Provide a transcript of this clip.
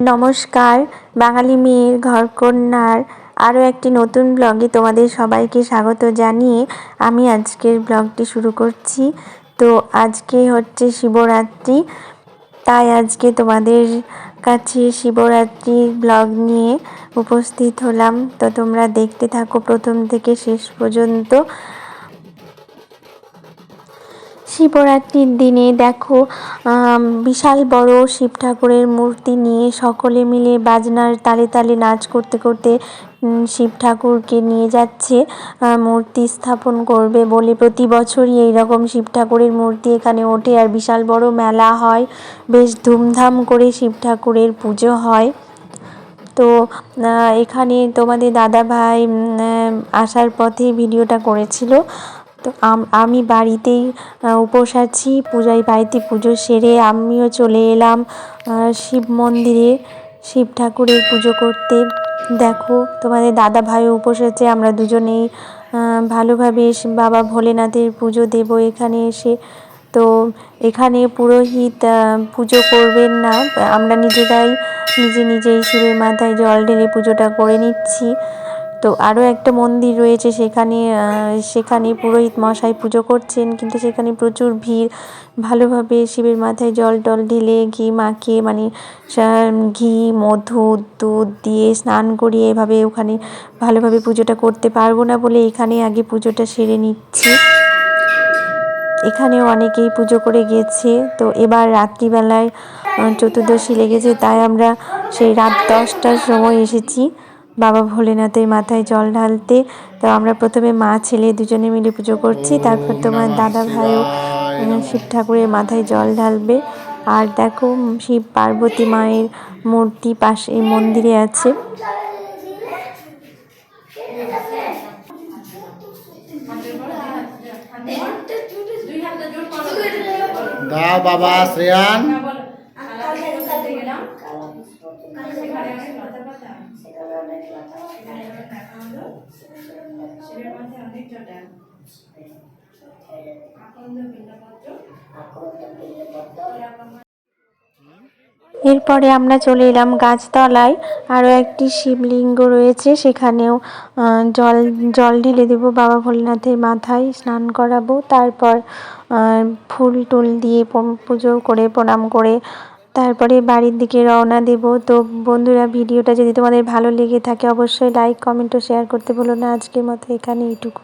নমস্কার, বাঙালি মেয়ের ঘরকন্নার আরও একটি নতুন ব্লগে তোমাদের সবাইকে স্বাগত জানিয়ে আমি আজকের ব্লগটি শুরু করছি। তো আজকে হচ্ছে শিবরাত্রি, তাই আজকে তোমাদের কাছে শিবরাত্রির ব্লগ নিয়ে উপস্থিত হলাম। তো তোমরা দেখতে থাকো প্রথম থেকে শেষ পর্যন্ত। শিবরাত্রির দিনে দেখো বিশাল বড় শিব ঠাকুরের মূর্তি নিয়ে সকলে মিলে বাজনার তালে তালে নাচ করতে করতে শিব ঠাকুরকে নিয়ে যাচ্ছে মূর্তি স্থাপন করবে বলে। প্রতি বছরই এইরকম শিব ঠাকুরের মূর্তি এখানে ওঠে আর বিশাল বড় মেলা হয়, বেশ ধুমধাম করে শিব ঠাকুরের পুজো হয়। তো এখানে তোমাদের দাদা ভাই আসার পথে ভিডিওটা করেছিল। তো আমি বাড়িতেই উপোস আছি, বাড়িতে পুজো সেরে আমিও চলে এলাম শিব মন্দিরে শিব ঠাকুরের পুজো করতে। দেখো তোমাদের দাদা ভাইও উপোস আছে, আমরা দুজনেই ভালোভাবে বাবা ভোলেনাথের পুজো দেব এখানে এসে। তো এখানে পুরোহিত পুজো করবেন না, আমরা নিজেরাই নিজেই শিবের মাথায় জল ঢেলে পুজোটা করে নিচ্ছি। তো আরও একটা মন্দির রয়েছে, সেখানে পুরোহিত মশাই পুজো করছেন, কিন্তু সেখানে প্রচুর ভিড়। ভালোভাবে শিবের মাথায় জল টল ঢেলে ঘি মাখিয়ে ঘি মধু দুধ দিয়ে স্নান করিয়ে এভাবে ওখানে ভালোভাবে পুজোটা করতে পারবো না বলে এখানে আগে পুজোটা সেরে নিচ্ছি। এখানেও অনেকেই পুজো করে গেছে। তো এবার রাত্রিবেলায় চতুর্দশী লেগেছে, তাই আমরা সেই রাত 10টার সময় এসেছি বাবা ভোলেনাথের মাথায় জল ঢালতে। তো আমরা প্রথমে মা ছেলে দুজনে মিলে পুজো করছি, তারপর তোমার দাদা ভাইও শিব ঠাকুরের মাথায় জল ঢালবে। আর দেখো শিব পার্বতী মায়ের মূর্তি পাশে মন্দিরে আছে। দাও বাবা শ্রেয়ান। এরপরে আমরা চলে এলাম গাছতলায়, আরও একটি শিবলিঙ্গ রয়েছে, সেখানেও জল ঢেলে দেবো বাবা ভোলেনাথের মাথায়, স্নান করাবো। তারপর ফুল টুল দিয়ে পুজো করে প্রণাম করে তারপরে বাড়ির দিকে রওনা দেব। তো বন্ধুরা, ভিডিওটা যদি তোমাদের ভালো লেগে থাকে অবশ্যই লাইক কমেন্ট ও শেয়ার করতে ভুলো না। আজকের মতো এখানে এইটুকু।